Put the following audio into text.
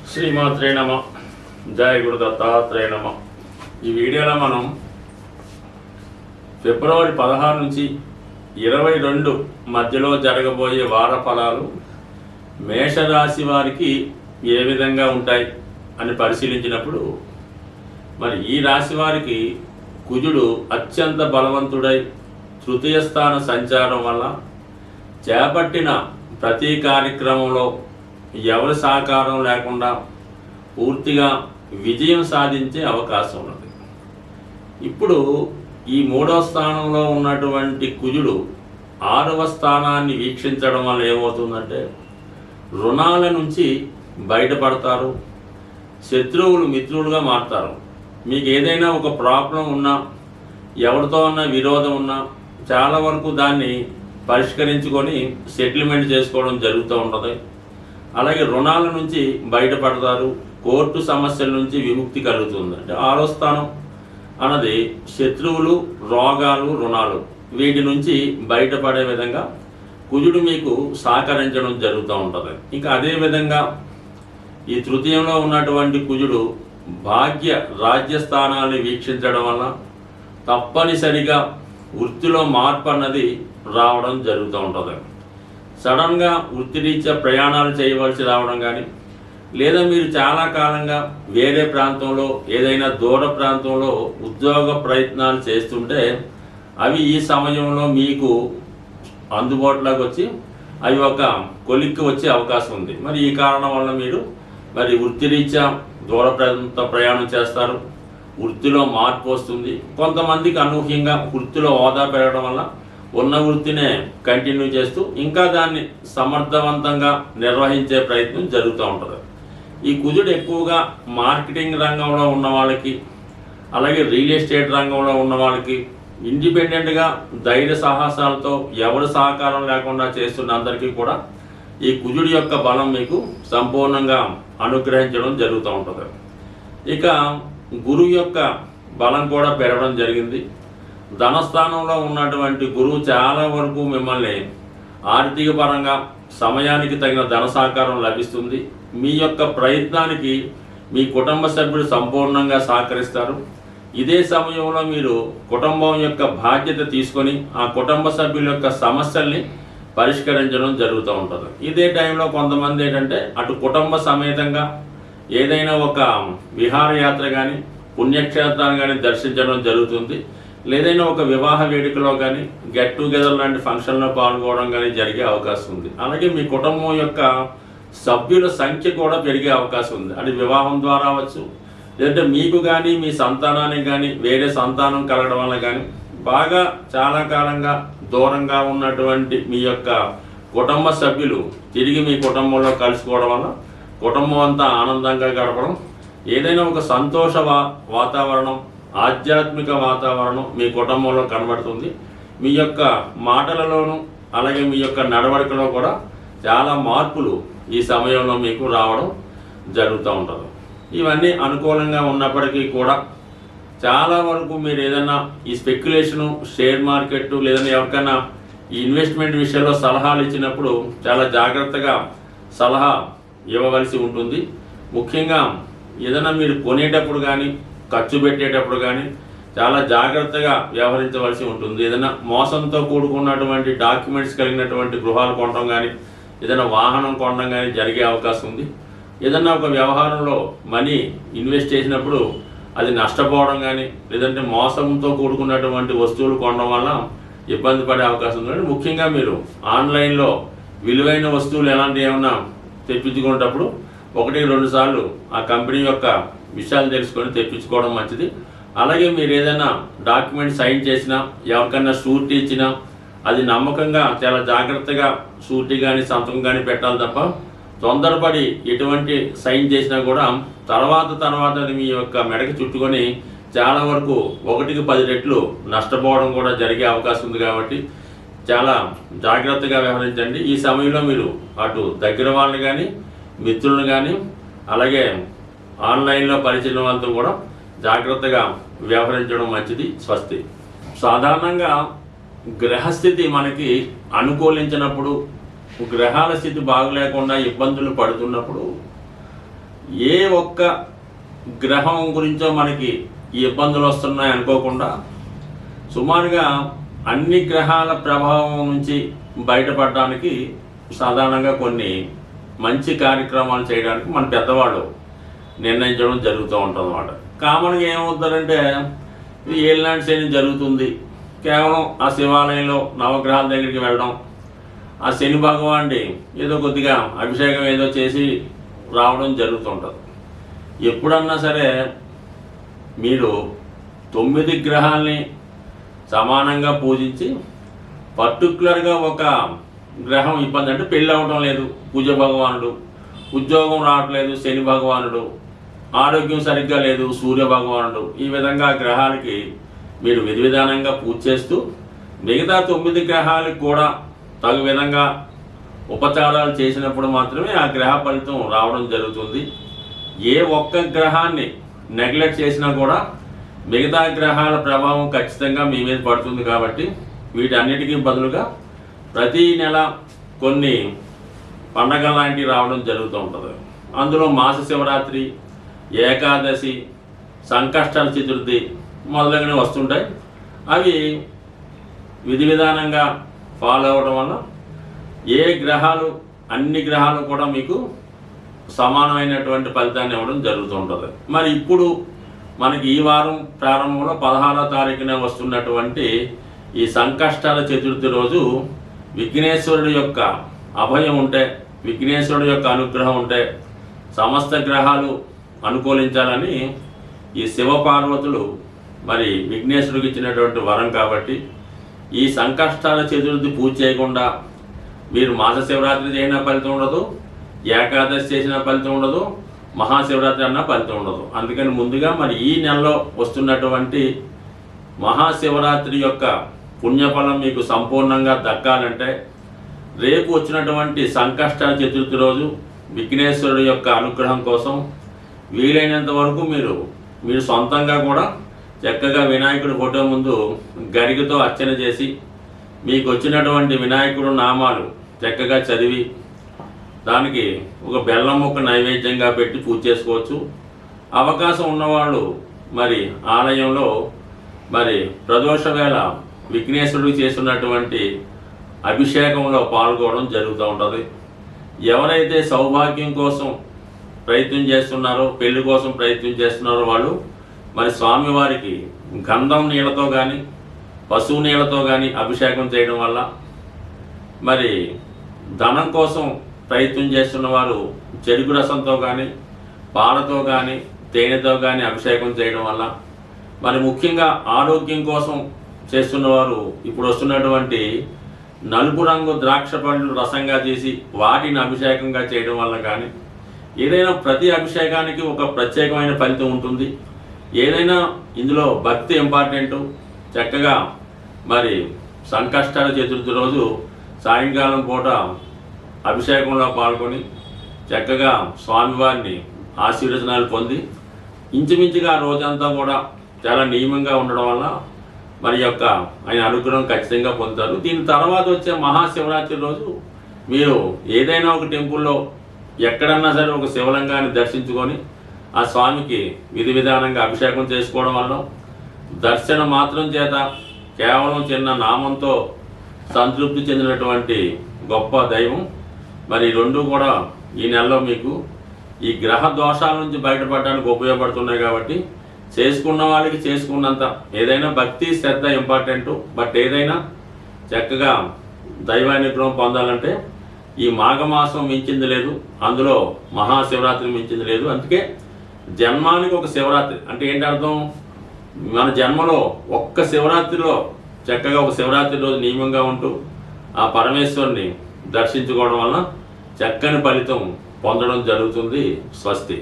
శ్రీమాత్రే నమ. జయ గురు దత్తాత్రేయ నమ. ఈ వీడియోలో మనం ఫిబ్రవరి 16 నుంచి 22 మధ్యలో జరగబోయే వార ఫలాలు మేషరాశి వారికి ఏ విధంగా ఉంటాయి అని పరిశీలించినప్పుడు, మరి ఈ రాశి వారికి కుజుడు అత్యంత బలవంతుడై తృతీయ స్థాన సంచారం వల్ల చేపట్టిన ప్రతి కార్యక్రమంలో ఎవరి సహకారం లేకుండా పూర్తిగా విజయం సాధించే అవకాశం ఉన్నది. ఇప్పుడు ఈ 3వ స్థానంలో ఉన్నటువంటి కుజుడు 6వ స్థానాన్ని వీక్షించడం వల్ల ఏమవుతుందంటే, రుణాల నుంచి బయటపడతారు, శత్రువులు మిత్రులుగా మారుతారు. మీకు ఏదైనా ఒక ప్రాబ్లం ఉన్నా, ఎవరితో ఉన్న విరోధం ఉన్నా చాలా వరకు దాన్ని పరిష్కరించుకొని సెటిల్మెంట్ చేసుకోవడం జరుగుతూ ఉంటుంది. అలాగే రుణాల నుంచి బయటపడతారు, కోర్టు సమస్యల నుంచి విముక్తి కలుగుతుంది. అంటే 6వ స్థానం అన్నది శత్రువులు, రోగాలు, రుణాలు, వీటి నుంచి బయటపడే విధంగా కుజుడు మీకు సహకరించడం జరుగుతూ ఉంటుంది. ఇంకా అదేవిధంగా ఈ తృతీయంలో ఉన్నటువంటి కుజుడు భాగ్య రాజ్యస్థానాన్ని వీక్షించడం వల్ల తప్పనిసరిగా వృత్తిలో మార్పు అన్నది రావడం జరుగుతూ ఉంటుంది. సడన్గా వృత్తిరీత్యా ప్రయాణాలు చేయవలసి రావడం కానీ, లేదా మీరు చాలా కాలంగా వేరే ప్రాంతంలో ఏదైనా దూర ప్రాంతంలో ఉద్యోగ ప్రయత్నాలు చేస్తుంటే అవి ఈ సమయంలో మీకు అందుబాటులోకి వచ్చి అవి ఒక కొలిక్కి వచ్చే అవకాశం ఉంది. మరి ఈ కారణం వల్ల మీరు వృత్తిరీత్యా దూర ప్రాంత ప్రయాణం చేస్తారు, వృత్తిలో మార్పు వస్తుంది. కొంతమందికి అనూహ్యంగా వృత్తిలో హోదా పెరగడం వల్ల ఉన్న వృత్తినే కంటిన్యూ చేస్తూ ఇంకా దాన్ని సమర్థవంతంగా నిర్వహించే ప్రయత్నం జరుగుతూ ఉంటుంది. ఈ కుజుడు ఎక్కువగా మార్కెటింగ్ రంగంలో ఉన్న వాళ్ళకి, అలాగే రియల్ ఎస్టేట్ రంగంలో ఉన్న వాళ్ళకి, ఇండిపెండెంట్గా ధైర్య సాహసాలతో ఎవరి సహకారం లేకుండా చేస్తున్న అందరికీ కూడా ఈ కుజుడి యొక్క బలం మీకు సంపూర్ణంగా అనుగ్రహించడం జరుగుతూ ఉంటుంది. ఇక గురువు యొక్క బలం కూడా పెరగడం జరిగింది. ధనస్థానంలో ఉన్నటువంటి గురువు చాలా వరకు మిమ్మల్ని ఆర్థిక పరంగా సమయానికి తగిన ధన సహకారం లభిస్తుంది. మీ యొక్క ప్రయత్నానికి మీ కుటుంబ సభ్యులు సంపూర్ణంగా సహకరిస్తారు. ఇదే సమయంలో మీరు కుటుంబం యొక్క బాధ్యత తీసుకొని ఆ కుటుంబ సభ్యుల యొక్క సమస్యల్ని పరిష్కరించడం జరుగుతూ ఉంటుంది. ఇదే టైంలో కొంతమంది ఏంటంటే అటు కుటుంబ సమేతంగా ఏదైనా ఒక విహారయాత్ర కానీ, పుణ్యక్షేత్రాన్ని కానీ దర్శించడం జరుగుతుంది. లేదైనా ఒక వివాహ వేడుకలో కానీ, గెట్ టుగెదర్ లాంటి ఫంక్షన్లో పాల్గొనడం కానీ జరిగే అవకాశం ఉంది. అలాగే మీ కుటుంబం యొక్క సభ్యుల సంఖ్య కూడా పెరిగే అవకాశం ఉంది. అది వివాహం ద్వారా అవ్వచ్చు, లేదంటే మీకు కానీ మీ సంతానానికి కానీ వేరే సంతానం కలగడం వల్ల కానీ, బాగా చాలా కాలంగా దూరంగా ఉన్నటువంటి మీ యొక్క కుటుంబ సభ్యులు తిరిగి మీ కుటుంబంలో కలుసుకోవడం వల్ల కుటుంబం అంతా ఆనందంగా గడపడం, ఏదైనా ఒక సంతోష వాతావరణం, ఆధ్యాత్మిక వాతావరణం మీ కుటుంబంలో కనబడుతుంది. మీ యొక్క మాటలలోనూ అలాగే మీ యొక్క నడవడికలో కూడా చాలా మార్పులు ఈ సమయంలో మీకు రావడం జరుగుతూ ఉంటుంది. ఇవన్నీ అనుకూలంగా ఉన్నప్పటికీ కూడా చాలా వరకు మీరు ఏదైనా ఈ స్పెక్యులేషను, షేర్ మార్కెట్, లేదంటే ఎవరికైనా ఈ ఇన్వెస్ట్మెంట్ విషయంలో సలహాలు ఇచ్చినప్పుడు చాలా జాగ్రత్తగా సలహా ఇవ్వవలసి ఉంటుంది. ముఖ్యంగా ఏదైనా మీరు కొనేటప్పుడు కానీ, ఖర్చు పెట్టేటప్పుడు కానీ చాలా జాగ్రత్తగా వ్యవహరించవలసి ఉంటుంది. ఏదైనా మోసంతో కూడుకున్నటువంటి డాక్యుమెంట్స్ కలిగినటువంటి గృహాలు కొనడం కానీ, ఏదైనా వాహనం కొనడం కానీ జరిగే అవకాశం ఉంది. ఏదైనా ఒక వ్యవహారంలో మనీ ఇన్వెస్ట్ చేసినప్పుడు అది నష్టపోవడం కానీ, లేదంటే మోసంతో కూడుకున్నటువంటి వస్తువులు కొనడం వల్ల ఇబ్బంది పడే అవకాశం ఉంది. ముఖ్యంగా మీరు ఆన్లైన్లో విలువైన వస్తువులు ఎలాంటి ఏమన్నా తెప్పించుకునేటప్పుడు 1-2 సార్లు ఆ కంపెనీ యొక్క విషయాలు తెలుసుకొని తెప్పించుకోవడం మంచిది. అలాగే మీరు ఏదైనా డాక్యుమెంట్ సైన్ చేసినా, ఎవరికైనా షూరిటీ ఇచ్చినా అది నమ్మకంగా చాలా జాగ్రత్తగా షూరిటీ కానీ సంతకం కానీ పెట్టాలి తప్ప తొందరపడి ఎటువంటి సైన్ చేసినా కూడా తర్వాత అది మీ యొక్క మెడకి చుట్టుకొని చాలా వరకు 1కి 10 రెట్లు నష్టపోవడం కూడా జరిగే అవకాశం ఉంది. కాబట్టి చాలా జాగ్రత్తగా వ్యవహరించండి. ఈ సమయంలో మీరు అటు దగ్గర వాళ్ళని కానీ, మిత్రులను కానీ, అలాగే ఆన్లైన్లో పరిచయం వాళ్ళతో కూడా జాగ్రత్తగా వ్యవహరించడం మంచిది. స్వస్తి. సాధారణంగా గ్రహస్థితి మనకి అనుకూలించినప్పుడు, గ్రహాల స్థితి బాగలేకుండా ఇబ్బందులు పడుతున్నప్పుడు ఏ ఒక్క గ్రహం గురించో మనకి ఈ ఇబ్బందులు వస్తున్నాయి అనుకోకుండా సుమారుగా అన్ని గ్రహాల ప్రభావం నుంచి బయటపడడానికి సాధారణంగా కొన్ని మంచి కార్యక్రమాలు చేయడానికి మన పెద్దవాళ్ళు నిర్ణయించడం జరుగుతూ ఉంటుంది అన్నమాట. కామన్గా ఏమవుతారంటే ఇది ఏలినాటి శని జరుగుతుంది, కేవలం ఆ శివాలయంలో నవగ్రహాల దగ్గరికి వెళ్ళడం, ఆ శని భగవాన్ని ఏదో కొద్దిగా అభిషేకం ఏదో చేసి రావడం జరుగుతుంటుంది. ఎప్పుడన్నా సరే మీరు 9 గ్రహాలని సమానంగా పూజించి పర్టికులర్గా ఒక గ్రహం ఇబ్బంది అంటే పెళ్ళి అవ్వడం లేదు పూజ భగవానుడు, ఉద్యోగం రావట్లేదు శని భగవానుడు, ఆరోగ్యం సరిగ్గా లేదు సూర్య భగవానుడు, ఈ విధంగా గ్రహాలకి మీరు విధి విధానంగా పూజ చేస్తూ మిగతా 9 గ్రహాలకు కూడా తగు విధంగా ఉపచారాలు చేసినప్పుడు మాత్రమే ఆ గ్రహ ఫలితం రావడం జరుగుతుంది. ఏ ఒక్క గ్రహాన్ని నెగ్లెక్ట్ చేసినా కూడా మిగతా గ్రహాల ప్రభావం ఖచ్చితంగా మీ మీద పడుతుంది. కాబట్టి వీటన్నిటికీ బదులుగా ప్రతి నెల కొన్ని పండగ లాంటివి రావడం జరుగుతూ ఉంటుంది. అందులో మాస శివరాత్రి, ఏకాదశి, సంకష్టాల చతుర్థి మొదలగునవి వస్తుంటాయి. అవి విధి విధానంగా ఫాలో అవ్వడం వల్ల ఏ గ్రహాలు అన్ని గ్రహాలు కూడా మీకు సమానమైనటువంటి ఫలితాన్ని ఇవ్వడం జరుగుతూ ఉంటుంది. మరి ఇప్పుడు మనకి ఈ వారం ప్రారంభంలో 16వ తారీఖున వస్తున్నటువంటి ఈ సంకష్టాల చతుర్థి రోజు విఘ్నేశ్వరుడు యొక్క అభయం ఉంటే, విఘ్నేశ్వరుడు యొక్క అనుగ్రహం ఉంటే సమస్త గ్రహాలు అనుకూలించాలని ఈ శివపార్వతులు మరి విఘ్నేశ్వరుడికి ఇచ్చినటువంటి వరం. కాబట్టి ఈ సంకష్టాల చతుర్థి పూజ చేయకుండా మీరు మాస శివరాత్రి చేసిన ఫలితం ఉండదు, ఏకాదశి చేసిన ఫలితం ఉండదు, మహాశివరాత్రి అన్న ఫలితం ఉండదు. అందుకని ముందుగా మరి ఈ నెలలో వస్తున్నటువంటి మహాశివరాత్రి యొక్క పుణ్యఫలం మీకు సంపూర్ణంగా దక్కాలంటే రేపు వచ్చినటువంటి సంకష్టాల చతుర్థి రోజు విఘ్నేశ్వరుడు యొక్క అనుగ్రహం కోసం వీలైనంత వరకు మీరు సొంతంగా కూడా చక్కగా వినాయకుడి ఫోటో ముందు గరికతో అర్చన చేసి మీకు వచ్చినటువంటి వినాయకుడు నామాలు చక్కగా చదివి దానికి ఒక బెల్లం ముక్క నైవేద్యంగా పెట్టి పూజ చేసుకోవచ్చు. అవకాశం ఉన్నవాళ్ళు మరి ఆలయంలో మరి ప్రదోష వేళ విఘ్నేశ్వరుడికి చేస్తున్నటువంటి అభిషేకంలో పాల్గొనడం జరుగుతూ ఉంటుంది. ఎవరైతే సౌభాగ్యం కోసం ప్రయత్నం చేస్తున్నారో, పెళ్లి కోసం ప్రయత్నం చేస్తున్నారో వాళ్ళు మరి స్వామివారికి గంధం నీళ్ళతో కానీ పశువు నీళ్ళతో కానీ అభిషేకం చేయడం వల్ల, మరి ధనం కోసం ప్రయత్నం చేస్తున్న వారు చెరుకు రసంతో కానీ పాలతో కానీ తేనెతో కానీ అభిషేకం చేయడం వల్ల, మరి ముఖ్యంగా ఆరోగ్యం కోసం చేస్తున్నవారు ఇప్పుడు వస్తున్నటువంటి నలుపు రంగు ద్రాక్ష పండ్లు రసంగా చేసి వాటిని అభిషేకంగా చేయడం వల్ల కానీ, ఏదైనా ప్రతి అభిషేకానికి ఒక ప్రత్యేకమైన ఫలితం ఉంటుంది. ఏదైనా ఇందులో భక్తి ఇంపార్టెంటు. చక్కగా మరి సంకష్టాల చతుర్థి రోజు సాయంకాలం పూట అభిషేకంలో పాల్గొని చక్కగా స్వామివారిని ఆశీర్వచనాలు పొంది ఇంచుమించుగా రోజంతా కూడా చాలా నియమంగా ఉండడం వల్ల మరి యొక్క ఆయన అనుగ్రహం ఖచ్చితంగా పొందుతారు. దీని తర్వాత వచ్చే మహాశివరాత్రి రోజు మీరు ఏదైనా ఒక టెంపుల్లో ఎక్కడన్నా సరే ఒక శివలింగాన్ని దర్శించుకొని ఆ స్వామికి విధి విధానంగా అభిషేకం చేసుకోవడం వల్ల దర్శన మాత్రం చేత కేవలం చిన్న నామంతో సంతృప్తి చెందినటువంటి గొప్ప దైవం. మరి రెండు కూడా ఈ నెలలో మీకు ఈ గ్రహ దోషాల నుంచి బయటపడడానికి ఉపయోగపడుతున్నాయి. కాబట్టి చేసుకున్న వాళ్ళకి చేసుకున్నంత ఏదైనా భక్తి శ్రద్ధ ఇంపార్టెంటు. బట్ ఏదైనా చక్కగా దైవానుగ్రహం పొందాలంటే ఈ మాఘమాసం మించింది లేదు, అందులో మహాశివరాత్రి మించింది లేదు. అందుకే జన్మానికి ఒక శివరాత్రి అంటే ఏంటి అర్థం? మన జన్మలో ఒక్క శివరాత్రిలో చక్కగా ఒక శివరాత్రి రోజు నియమంగా ఉంటూ ఆ పరమేశ్వరుని దర్శించుకోవడం వలన చక్కని ఫలితం పొందడం జరుగుతుంది. స్వస్తి.